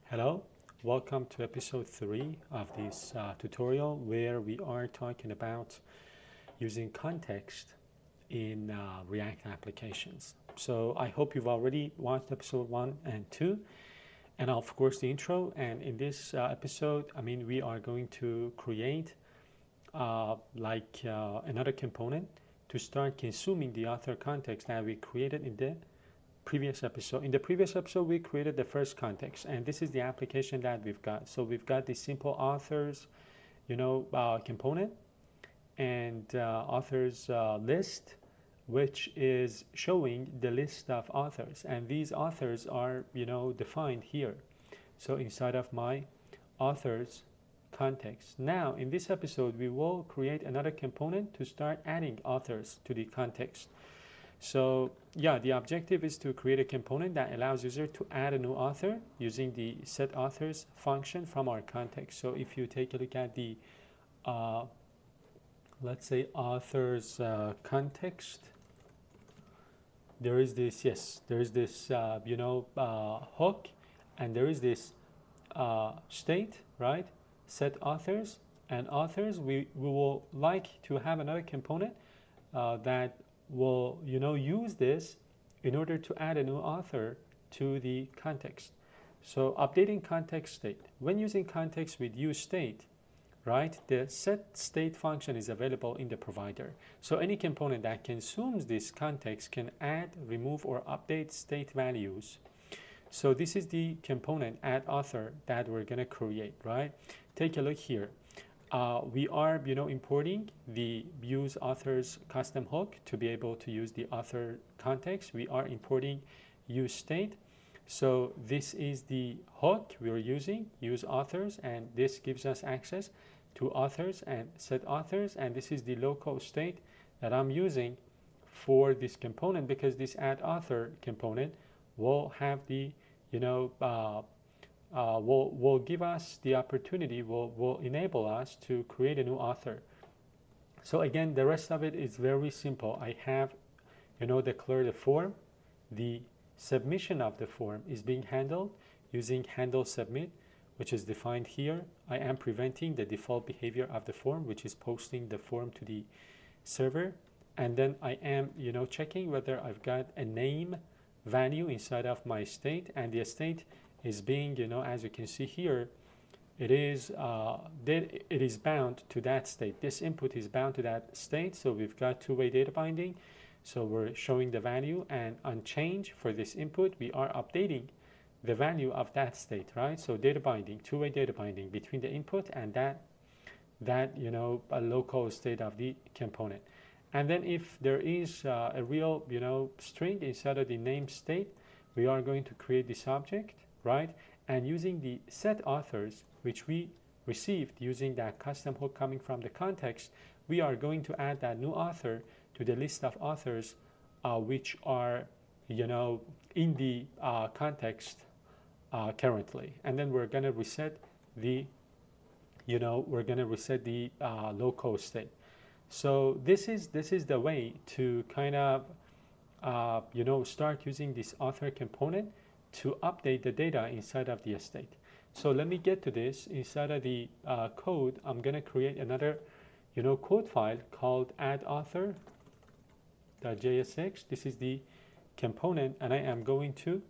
Hello, welcome to episode 3 of this tutorial where we are talking about using context in React applications. So I hope you've already watched episode 1 and 2 and of course the intro, and in this episode we are going to create another component to start consuming the author context that we created in the previous episode. In the previous episode, we created the first context, and this is the application that we've got. So we've got the simple authors, component, and authors list, which is showing the list of authors, and these authors are, defined here. So inside of my authors context. Now, in this episode, we will create another component to start adding authors to the context. So yeah, the objective is to create a component that allows user to add a new author using the setAuthors function from our context. So if you take a look at the, let's say authors context, there is this, hook, and there is this state, right? Set authors and authors. We will like to have another component that will use this in order to add a new author to the context. So updating context state. When using context with useState, right, the setState function is available in the provider. So any component that consumes this context can add, remove, or update state values. So this is the component addAuthor that we're going to create, right? Take a look here. We are importing the useAuthors custom hook to be able to use the author context. We are importing useState. So this is the hook we're using, useAuthors, and this gives us access to authors and setAuthors, and this is the local state that I'm using for this component, because this addAuthor component will have the will give us the opportunity, will enable us to create a new author. So again, the rest of it is very simple. I have, declared a form. The submission of the form is being handled using handle submit, which is defined here. I am preventing the default behavior of the form, which is posting the form to the server. And then I am, checking whether I've got a name value inside of my state, and the state is being, as you can see here, it is bound to that state. This input is bound to that state. So we've got two-way data binding. So we're showing the value, and on change for this input, we are updating the value of that state, right? So data binding, two-way data binding between the input and that a local state of the component. And then if there is a real, string inside of the name state, we are going to create this object, right? And using the setAuthors, which we received using that custom hook coming from the context, we are going to add that new author to the list of authors which are, in the context currently. And then we're going to reset the, local state. So this is the way to kind of, start using this author component to update the data inside of the estate. So let me get to this. Inside of the code, I'm going to create another, code file called addAuthor.jsx. This is the component, and I am going to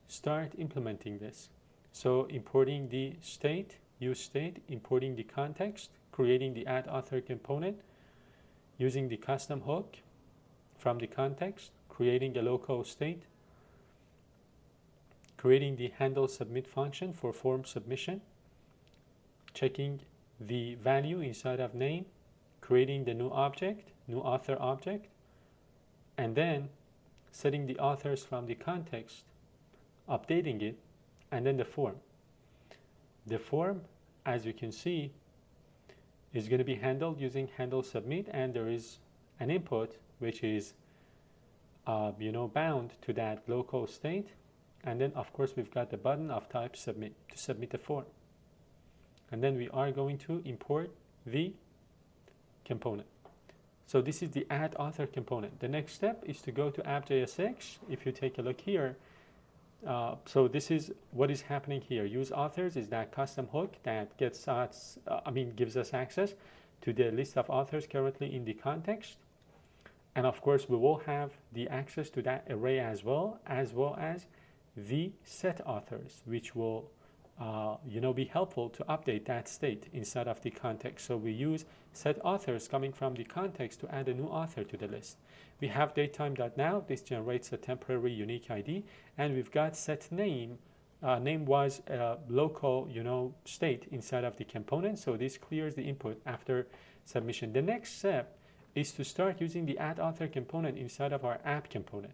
start implementing this. So importing the state, useState, importing the context, creating the addAuthor component, using the custom hook from the context, creating a local state, creating the handle submit function for form submission, checking the value inside of name, creating the new object, new author object, and then setting the authors from the context, updating it, and then the form. The form, as you can see, is going to be handled using handle submit, and there is an input which is bound to that local state. And then of course we've got the button of type submit to submit the form. And then we are going to import the component. So this is the addAuthor component. The next step is to go to app.jsx. If you take a look here, So this is what is happening here. Use authors is that custom hook that gives us access to the list of authors currently in the context. And of course, we will have the access to that array as well as the set authors, which will be helpful to update that state inside of the context. So we use set authors coming from the context to add a new author to the list. We have datetime.now. This generates a temporary unique ID, and we've got set name. Name was a local, state inside of the component. So this clears the input after submission. The next step is to start using the add author component inside of our app component.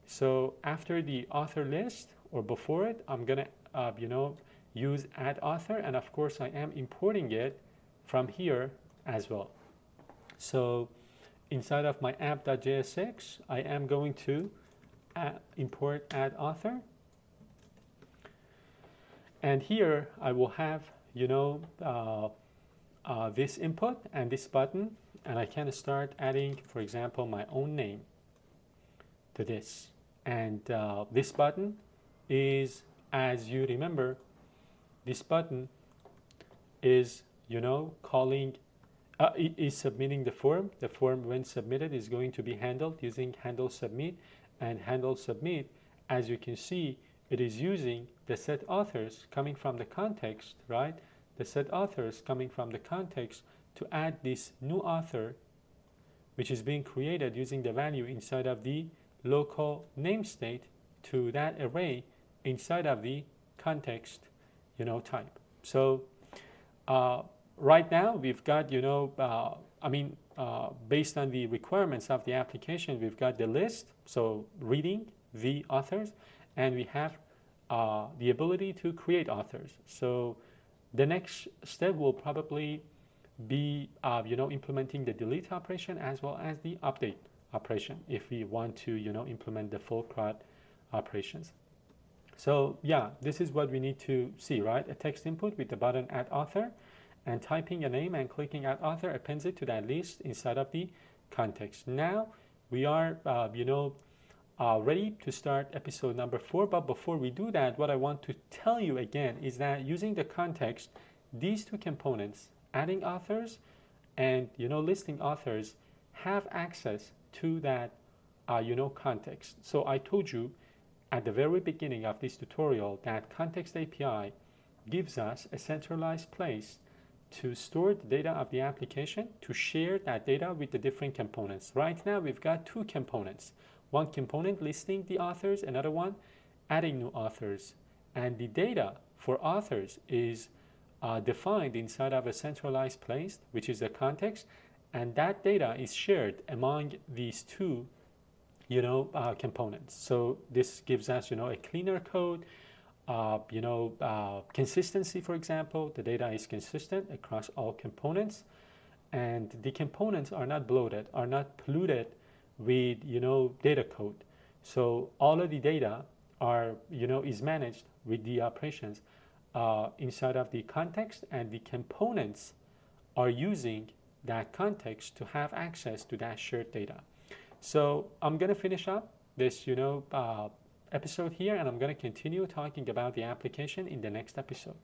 So after the author list or before it, I'm gonna, use add author, and of course I am importing it from here as well. So inside of my app.jsx, I am going to import add author, and here I will have this input and this button, and I can start adding, for example, my own name to this. And this button is, as you remember, this button is calling is submitting the form. The form, when submitted, is going to be handled using handle submit. And handle submit, as you can see, it is using the set authors coming from the context, right? The set authors coming from the context to add this new author, which is being created using the value inside of the local namestate to that array inside of the context type. So right now we've got based on the requirements of the application, we've got the list, so reading the authors, and we have the ability to create authors. So the next step will probably be implementing the delete operation as well as the update operation if we want to implement the full CRUD operations. So yeah, this is what we need to see, right? A text input with the button add author, and typing a name and clicking add author appends it to that list inside of the context. Now we are ready to start episode number 4. But before we do that, what I want to tell you again is that using the context, these two components, adding authors and listing authors, have access to that context. So I told you at the very beginning of this tutorial that Context API gives us a centralized place to store the data of the application, to share that data with the different components. Right now we've got two components. One component listing the authors, another one adding new authors. And the data for authors is defined inside of a centralized place, which is the context, and that data is shared among these two components. So this gives us a cleaner code, consistency. For example, the data is consistent across all components, and the components are not bloated, are not polluted with data code. So all of the data are is managed with the operations inside of the context, and the components are using that context to have access to that shared data. So I'm going to finish up this episode here, and I'm going to continue talking about the application in the next episode.